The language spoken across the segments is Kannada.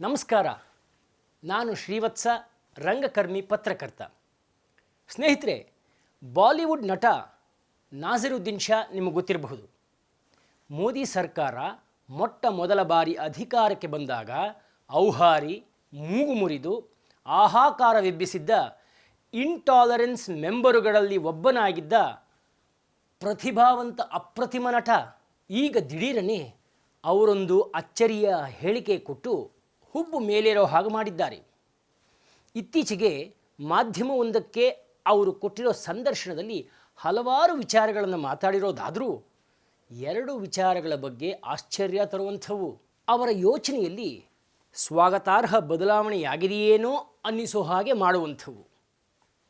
ನಮಸ್ಕಾರ. ನಾನು ಶ್ರೀವತ್ಸ, ರಂಗಕರ್ಮಿ, ಪತ್ರಕರ್ತ. ಸ್ನೇಹಿತರೆ, ಬಾಲಿವುಡ್ ನಟ ನಾಸಿರುದ್ದೀನ್ ಶಾ ನಿಮಗೆ ಗೊತ್ತಿರಬಹುದು. ಮೋದಿ ಸರ್ಕಾರ ಮೊಟ್ಟ ಮೊದಲ ಬಾರಿ ಅಧಿಕಾರಕ್ಕೆ ಬಂದಾಗ ಔಹಾರಿ, ಮೂಗು ಮುರಿದು ಹಾಹಾಕಾರವೆಬ್ಬಿಸಿದ್ದ ಇಂಟಾಲರೆನ್ಸ್ ಮೆಂಬರುಗಳಲ್ಲಿ ಒಬ್ಬನಾಗಿದ್ದ ಪ್ರತಿಭಾವಂತ ಅಪ್ರತಿಮ ನಟ. ಈಗ ದಿಢೀರನೆ ಅವರೊಂದು ಅಚ್ಚರಿಯ ಹೇಳಿಕೆ ಕೊಟ್ಟು ಹುಬ್ಬು ಮೇಲೇರೋ ಹಾಗೆ ಮಾಡಿದ್ದಾರೆ. ಇತ್ತೀಚೆಗೆ ಮಾಧ್ಯಮವೊಂದಕ್ಕೆ ಅವರು ಕೊಟ್ಟಿರೋ ಸಂದರ್ಶನದಲ್ಲಿ ಹಲವಾರು ವಿಚಾರಗಳನ್ನು ಮಾತಾಡಿರೋದಾದರೂ ಎರಡು ವಿಚಾರಗಳ ಬಗ್ಗೆ ಆಶ್ಚರ್ಯ ತರುವಂಥವು. ಅವರ ಯೋಚನೆಯಲ್ಲಿ ಸ್ವಾಗತಾರ್ಹ ಬದಲಾವಣೆಯಾಗಿದೆಯೇನೋ ಅನ್ನಿಸೋ ಹಾಗೆ ಮಾಡುವಂಥವು.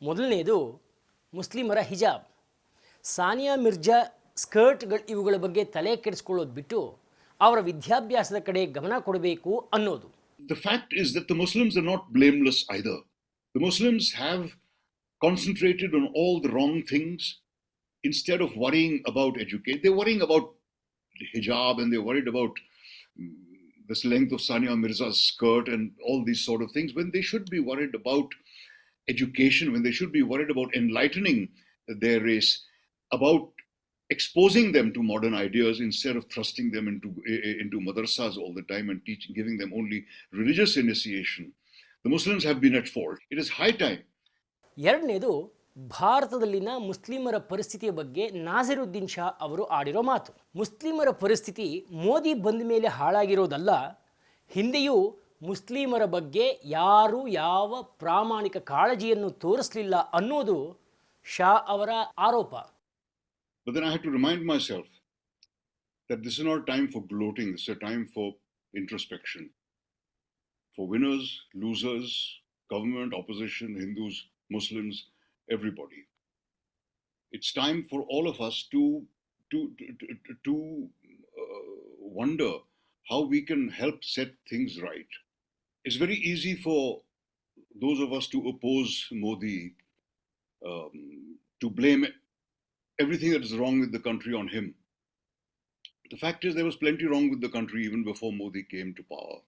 ಮೊದಲನೆಯದು ಮುಸ್ಲಿಮರ ಹಿಜಾಬ್. ಸಾನಿಯಾ ಮಿರ್ಜಾ ಸ್ಕರ್ಟ್ಗಳು ಇವುಗಳ ಬಗ್ಗೆ ತಲೆ ಕೆಡಿಸ್ಕೊಳ್ಳೋದು ಬಿಟ್ಟು ಅವರ ವಿದ್ಯಾಭ್ಯಾಸದ ಕಡೆ ಗಮನ ಕೊಡಬೇಕು ಅನ್ನೋದು. The fact is that the Muslims are not blameless either. The Muslims have concentrated on all the wrong things instead of worrying about education. They're worrying about hijab and they're worried about this length of Sania Mirza's skirt and all these sort of things, when they should be worried about education, when they should be worried about enlightening their race, about exposing them to modern ideas instead of thrusting them into madrasas all the time and giving them only religious initiation. The Muslims have been at fault. It is high time. ಎರಡನೇದು ಭಾರತದಲ್ಲಿನ ಮುಸ್ಲಿಮರ ಪರಿಸ್ಥಿತಿಯ ಬಗ್ಗೆ ನಾಸಿರುದ್ದೀನ್ ಶಾ ಅವರು ಆಡಿರೋ ಮಾತು. ಮುಸ್ಲಿಮರ ಪರಿಸ್ಥಿತಿ ಮೋದಿ ಬಂದ ಮೇಲೆ ಹಾಳಾಗಿರೋದಲ್ಲ, ಹಿಂದೆಯೂ ಮುಸ್ಲಿಮರ ಬಗ್ಗೆ ಯಾರೂ ಯಾವ ಪ್ರಾಮಾಣಿಕ ಕಾಳಜಿಯನ್ನು ತೋರಿಸಲಿಲ್ಲ ಅನ್ನೋದು ಶಾ ಅವರ ಆರೋಪ. But then I had to remind myself that this is not a time for gloating, this is a time for introspection. For winners, losers, government, opposition, Hindus, Muslims, everybody. It's time for all of us to wonder how we can help set things right. It's very easy for those of us to oppose Modi, to blame everything that is wrong with the country on him. The fact is there was plenty wrong with the country even before Modi came to power.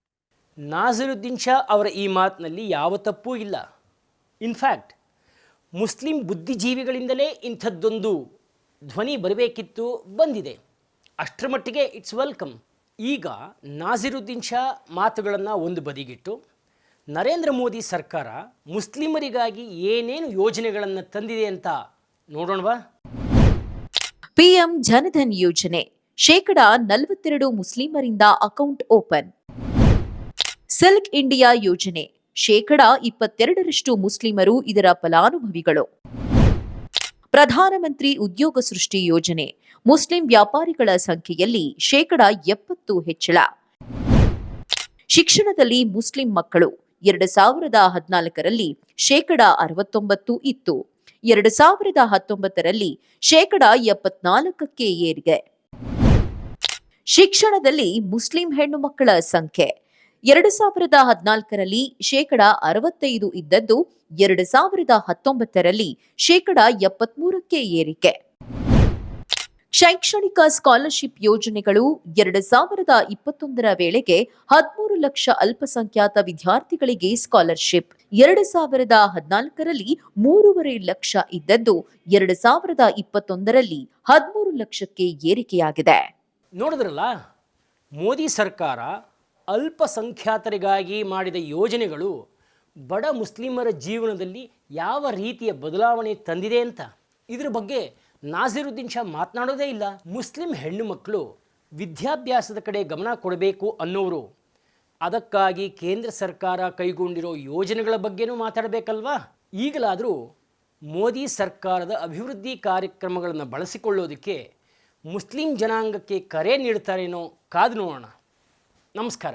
Nasiruddin Shah ಅವರ ಈ ಮಾತಿನಲ್ಲಿ ಯಾವ ತಪ್ಪೂ ಇಲ್ಲ. ಇನ್ಫ್ಯಾಕ್ಟ್ ಮುಸ್ಲಿಂ ಬುದ್ಧಿಜೀವಿಗಳಿಂದಲೇ ಇಂಥದ್ದೊಂದು ಧ್ವನಿ ಬರಬೇಕಿತ್ತು, ಬಂದಿದೆ. ಅಷ್ಟರ ಮಟ್ಟಿಗೆ ಇಟ್ಸ್ ವೆಲ್ಕಮ್. ಈಗ ನಾಸಿರುದ್ದೀನ್ ಶಾ ಮಾತುಗಳನ್ನು ಒಂದು ಬದಿಗಿಟ್ಟು ನರೇಂದ್ರ ಮೋದಿ ಸರ್ಕಾರ ಮುಸ್ಲಿಮರಿಗಾಗಿ ಏನೇನು ಯೋಜನೆಗಳನ್ನು ತಂದಿದೆ ಅಂತ ನೋಡೋಣವಾ? ಪಿಎಂ ಜನಧನ್ ಯೋಜನೆ, 42% ಮುಸ್ಲಿಮರಿಂದ ಅಕೌಂಟ್ ಓಪನ್. ಸಿಲ್ಕ್ ಇಂಡಿಯಾ ಯೋಜನೆ, 22% ಮುಸ್ಲಿಮರು ಇದರ ಫಲಾನುಭವಿಗಳು. ಪ್ರಧಾನಮಂತ್ರಿ ಉದ್ಯೋಗ ಸೃಷ್ಟಿ ಯೋಜನೆ, ಮುಸ್ಲಿಂ ವ್ಯಾಪಾರಿಗಳ ಸಂಖ್ಯೆಯಲ್ಲಿ 70% ಹೆಚ್ಚಳ. ಶಿಕ್ಷಣದಲ್ಲಿ ಮುಸ್ಲಿಂ ಮಕ್ಕಳು 2014ರಲ್ಲಿ 69% ಇತ್ತು, 2019ರಲ್ಲಿ 74% ಏರಿಕೆ. ಶಿಕ್ಷಣದಲ್ಲಿ ಮುಸ್ಲಿಂ ಹೆಣ್ಣು ಮಕ್ಕಳ ಸಂಖ್ಯೆ 2014ರಲ್ಲಿ 65% ಇದ್ದದ್ದು 2019ರಲ್ಲಿ 73% ಏರಿಕೆ. ಶೈಕ್ಷಣಿಕ ಸ್ಕಾಲರ್ಶಿಪ್ ಯೋಜನೆಗಳು 2021ರ ವೇಳೆಗೆ 13 ಲಕ್ಷ ಅಲ್ಪಸಂಖ್ಯಾತ ವಿದ್ಯಾರ್ಥಿಗಳಿಗೆ ಸ್ಕಾಲರ್ಶಿಪ್, 2014ರಲ್ಲಿ 3.5 ಲಕ್ಷ ಇದ್ದದ್ದು 2021ರಲ್ಲಿ 13 ಲಕ್ಷಕ್ಕೆ ಏರಿಕೆಯಾಗಿದೆ. ನೋಡಿದ್ರಲ್ಲ, ಮೋದಿ ಸರ್ಕಾರ ಅಲ್ಪಸಂಖ್ಯಾತರಿಗಾಗಿ ಮಾಡಿದ ಯೋಜನೆಗಳು ಬಡ ಮುಸ್ಲಿಮರ ಜೀವನದಲ್ಲಿ ಯಾವ ರೀತಿಯ ಬದಲಾವಣೆ ತಂದಿದೆ ಅಂತ. ಇದ್ರ ಬಗ್ಗೆ ನಾಸಿರುದ್ದೀನ್ ಶಾ ಮಾತನಾಡೋದೇ ಇಲ್ಲ. ಮುಸ್ಲಿಂ ಹೆಣ್ಣು ಮಕ್ಕಳು ವಿದ್ಯಾಭ್ಯಾಸದ ಕಡೆ ಗಮನ ಕೊಡಬೇಕು ಅನ್ನೋರು ಅದಕ್ಕಾಗಿ ಕೇಂದ್ರ ಸರ್ಕಾರ ಕೈಗೊಂಡಿರೋ ಯೋಜನೆಗಳ ಬಗ್ಗೆನೂ ಮಾತಾಡಬೇಕಲ್ವಾ? ಈಗಲಾದರೂ ಮೋದಿ ಸರ್ಕಾರದ ಅಭಿವೃದ್ಧಿ ಕಾರ್ಯಕ್ರಮಗಳನ್ನು ಬಳಸಿಕೊಳ್ಳೋದಕ್ಕೆ ಮುಸ್ಲಿಂ ಜನಾಂಗಕ್ಕೆ ಕರೆ ನೀಡ್ತಾರೇನೋ ಕಾದು ನೋಡೋಣ. ನಮಸ್ಕಾರ.